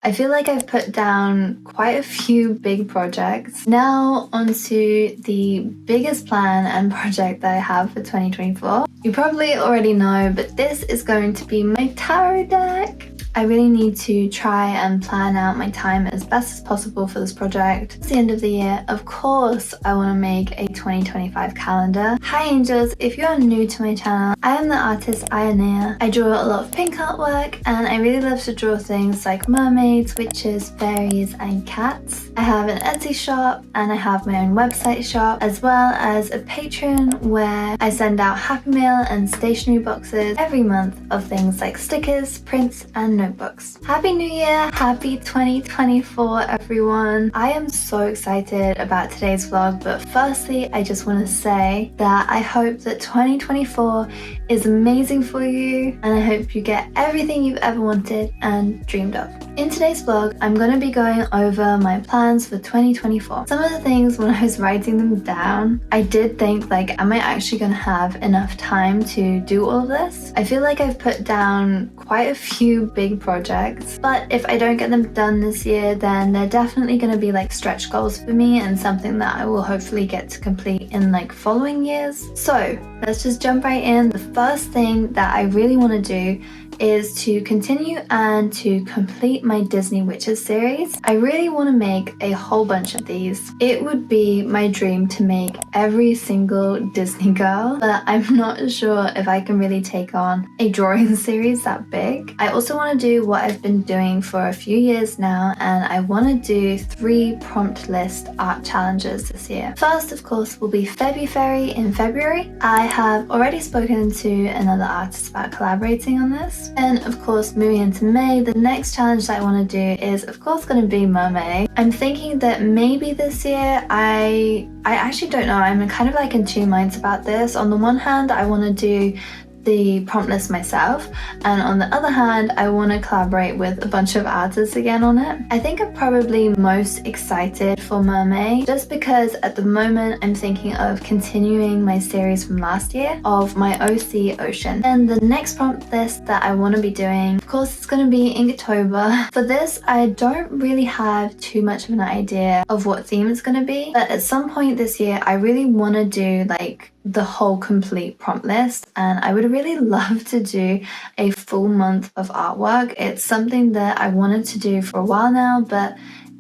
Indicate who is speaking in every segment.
Speaker 1: I feel like I've put down quite a few big projects. Now onto the biggest plan and project that I have for 2024. You probably already know, but this is going to be my tarot deck. I really need to try and plan out my time as best as possible for this project. It's the end of the year. Of course, I want to make a 2025 calendar. Hi angels, if you're new to my channel, I am the artist Aianaiya. I draw a lot of pink artwork and I really love to draw things like mermaids, witches, fairies and cats. I have an Etsy shop and I have my own website shop, as well as a Patreon where I send out Happy Mail and stationery boxes every month of things like stickers, prints and notebooks. Happy New Year! Happy 2024 everyone! I am so excited about today's vlog, but firstly I just want to say that I hope that 2024 is amazing for you and I hope you get everything you've ever wanted and dreamed of. In today's vlog, I'm going to be going over my plans for 2024. Some of the things when I was writing them down, I did think like, am I actually going to have enough time to do all of this? I feel like I've put down quite a few big projects, but if I don't get them done this year, then they're definitely going to be like stretch goals for me and something that I will hopefully get to complete in like following years. So let's just jump right in. The first thing that I really want to do is to continue and to complete my Disney Witches series. I really want to make a whole bunch of these. It would be my dream to make every single Disney girl, but I'm not sure if I can really take on a drawing series that big. I also want to do what I've been doing for a few years now, and I want to do 3 prompt list art challenges this year. First, of course, will be February in February. I have already spoken to another artist about collaborating on this. And of course, moving into May, the next challenge that I want to do is of course going to be mermaid. I'm thinking that maybe this year, I actually don't know, I'm kind of like in two minds about this. On the one hand, I want to do the prompt list myself, and on the other hand I want to collaborate with a bunch of artists again on it. I think I'm probably most excited for mermaid just because at the moment I'm thinking of continuing my series from last year of my OC Ocean. And the next prompt list that I want to be doing, of course, it's going to be Inktober. For this I don't really have too much of an idea of what theme it's going to be, but at some point this year I really want to do like the whole complete prompt list, and I would really love to do a full month of artwork. It's something that I wanted to do for a while now, but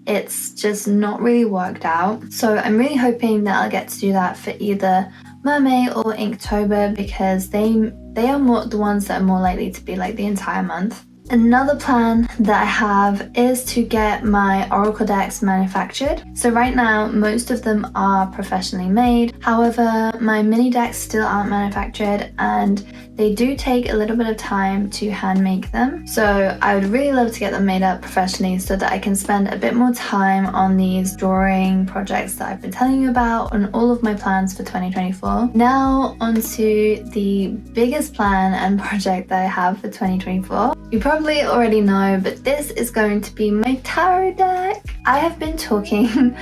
Speaker 1: it's just not really worked out. So I'm really hoping that I'll get to do that for either Mermaid or Inktober, because they are more the ones that are more likely to be like the entire month. Another plan that I have is to get my oracle decks manufactured. So right now, most of them are professionally made. However, my mini decks still aren't manufactured and they do take a little bit of time to hand make them. So I would really love to get them made up professionally so that I can spend a bit more time on these drawing projects that I've been telling you about and all of my plans for 2024. Now onto the biggest plan and project that I have for 2024. You probably already know, but this is going to be my tarot deck. I have been talking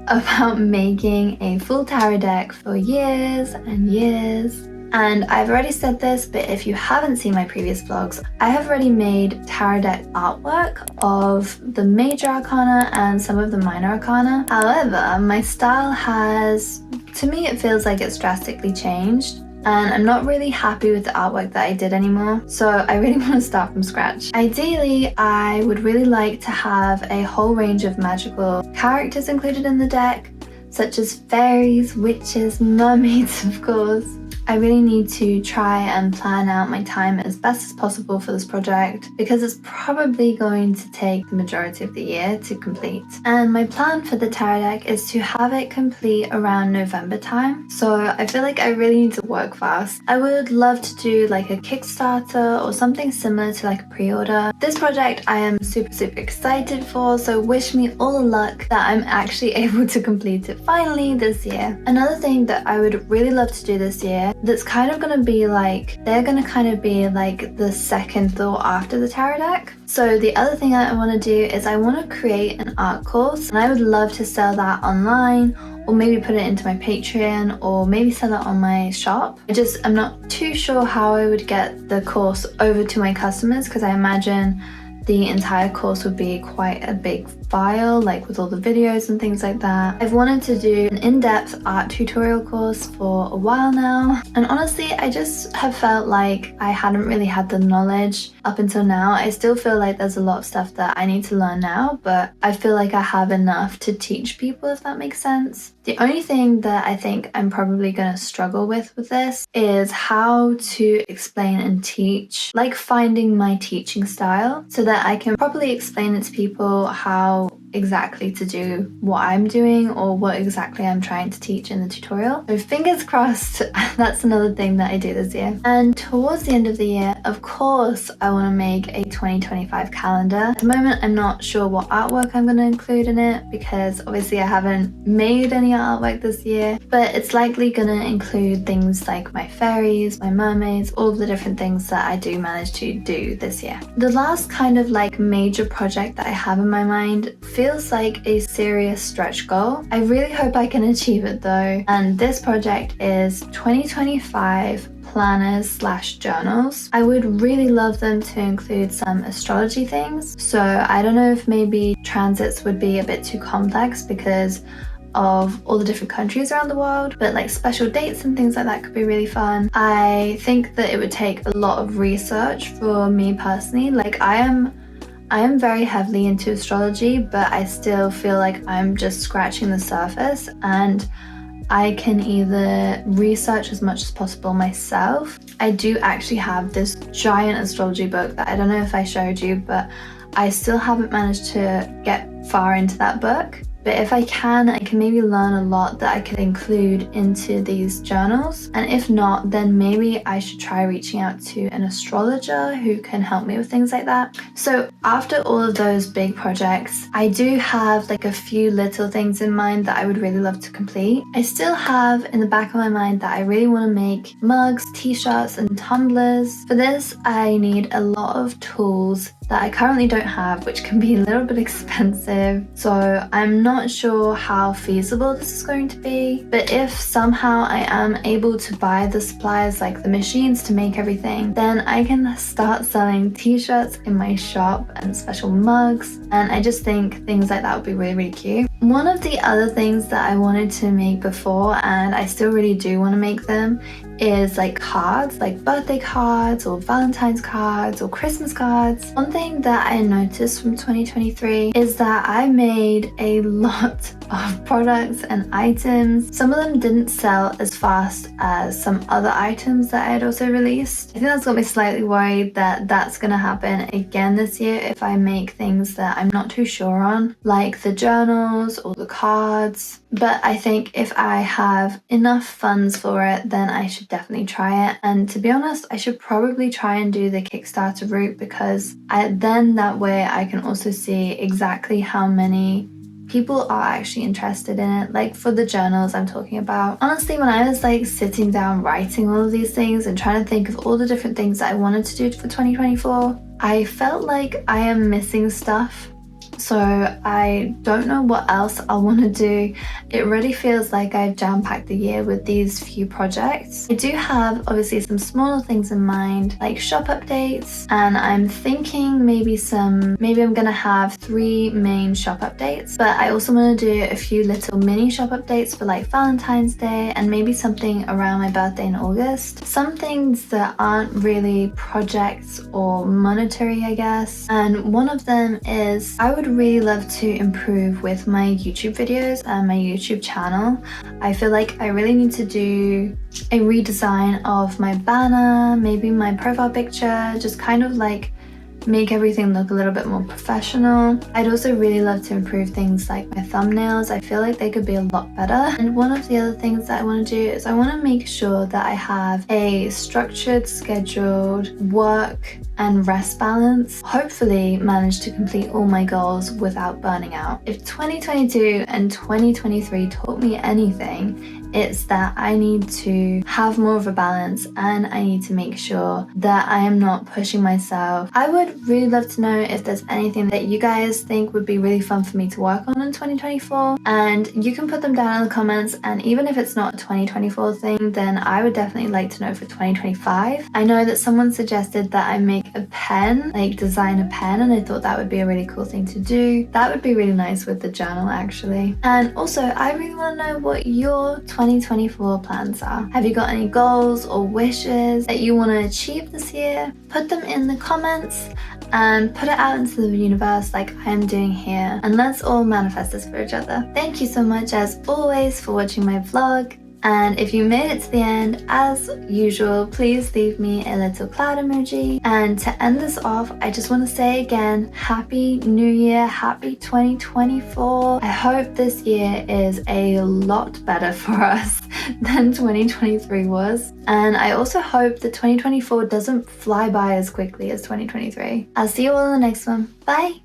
Speaker 1: about making a full tarot deck for years and years. And I've already said this, but if you haven't seen my previous vlogs, I have already made tarot deck artwork of the major arcana and some of the minor arcana. However, my style has, to me it feels like it's drastically changed. And I'm not really happy with the artwork that I did anymore, so I really want to start from scratch. Ideally, I would really like to have a whole range of magical characters included in the deck, such as fairies, witches, mermaids, of course. I really need to try and plan out my time as best as possible for this project because it's probably going to take the majority of the year to complete. And my plan for the tarot deck is to have it complete around November time. So I feel like I really need to work fast. I would love to do like a Kickstarter or something similar to like a pre-order. This project I am super excited for, so wish me all the luck that I'm actually able to complete it finally this year. Another thing that I would really love to do this year that's kind of going to be like, they're going to kind of be like the second thought after the tarot deck. So the other thing that I want to do is I want to create an art course, and I would love to sell that online, or maybe put it into my Patreon, or maybe sell it on my shop. I'm not too sure how I would get the course over to my customers, because I imagine the entire course would be quite a big file, like with all the videos and things like that. I've wanted to do an in-depth art tutorial course for a while now, and honestly I just have felt like I hadn't really had the knowledge up until now. I still feel like there's a lot of stuff that I need to learn now, but I feel like I have enough to teach people, if that makes sense. The only thing that I think I'm probably going to struggle with this is how to explain and teach, like finding my teaching style so that I can properly explain it to people how exactly to do what I'm doing or what exactly I'm trying to teach in the tutorial. So fingers crossed, that's another thing that I do this year. And towards the end of the year, of course, I want to make a 2025 calendar. At the moment, I'm not sure what artwork I'm going to include in it because obviously I haven't made any artwork this year, but it's likely going to include things like my fairies, my mermaids, all the different things that I do manage to do this year. The last kind of like major project that I have in my mind feels like a serious stretch goal. I really hope I can achieve it though, and this project is 2025 planners/journals. I would really love them to include some astrology things, so I don't know if maybe transits would be a bit too complex because of all the different countries around the world, but like special dates and things like that could be really fun. I think that it would take a lot of research for me personally. Like I am very heavily into astrology, but I still feel like I'm just scratching the surface, and I can either research as much as possible myself. I do actually have this giant astrology book that I don't know if I showed you, but I still haven't managed to get far into that book. But if I can maybe learn a lot that I could include into these journals. And if not, then maybe I should try reaching out to an astrologer who can help me with things like that. So after all of those big projects, I do have like a few little things in mind that I would really love to complete. I still have in the back of my mind that I really want to make mugs, t-shirts and tumblers. For this, I need a lot of tools that I currently don't have, which can be a little bit expensive. So I'm not sure how feasible this is going to be, but if somehow I am able to buy the supplies, like the machines to make everything, then I can start selling t-shirts in my shop and special mugs. And I just think things like that would be really, really cute. One of the other things that I wanted to make before, and I still really do want to make them, is like cards, like birthday cards or Valentine's cards or Christmas cards. One thing that I noticed from 2023 is that I made a lot of products and items. Some of them didn't sell as fast as some other items that I had also released. I think that's got me slightly worried that that's gonna happen again this year if I make things that I'm not too sure on, like the journals or the cards. But I think if I have enough funds for it, then I should definitely try it. And to be honest, I should probably try and do the Kickstarter route because then that way I can also see exactly how many people are actually interested in it. Like for the journals I'm talking about. Honestly, when I was like sitting down writing all of these things and trying to think of all the different things that I wanted to do for 2024, I felt like I am missing stuff. So I don't know what else I want to do. It really feels like I've jam-packed the year with these few projects. I do have obviously some smaller things in mind, like shop updates, and I'm thinking maybe I'm gonna have 3 main shop updates, but I also want to do a few little mini shop updates for like Valentine's Day and maybe something around my birthday in August. Some things that aren't really projects or monetary, I guess. And one of them is I would really love to improve with my YouTube videos and my YouTube channel. I feel like I really need to do a redesign of my banner, maybe my profile picture, just kind of like make everything look a little bit more professional. I'd also really love to improve things like my thumbnails. I feel like they could be a lot better. And one of the other things that I want to do is I want to make sure that I have a structured, scheduled work and rest balance. Hopefully manage to complete all my goals without burning out. If 2022 and 2023 taught me anything, it's that I need to have more of a balance and I need to make sure that I am not pushing myself. I would really love to know if there's anything that you guys think would be really fun for me to work on in 2024, and you can put them down in the comments. And even if it's not a 2024 thing, then I would definitely like to know for 2025. I know that someone suggested that I make make a pen, like design a pen, and I thought that would be a really cool thing to do. That would be really nice with the journal actually. And also I really want to know what your 2024 plans are. Have you got any goals or wishes that you want to achieve this year? Put them in the comments and put it out into the universe like I am doing here, and let's all manifest this for each other. Thank you so much as always for watching my vlog. And if you made it to the end, as usual, please leave me a little cloud emoji. And to end this off, I just want to say again, Happy New Year, Happy 2024. I hope this year is a lot better for us than 2023 was. And I also hope that 2024 doesn't fly by as quickly as 2023. I'll see you all in the next one. Bye!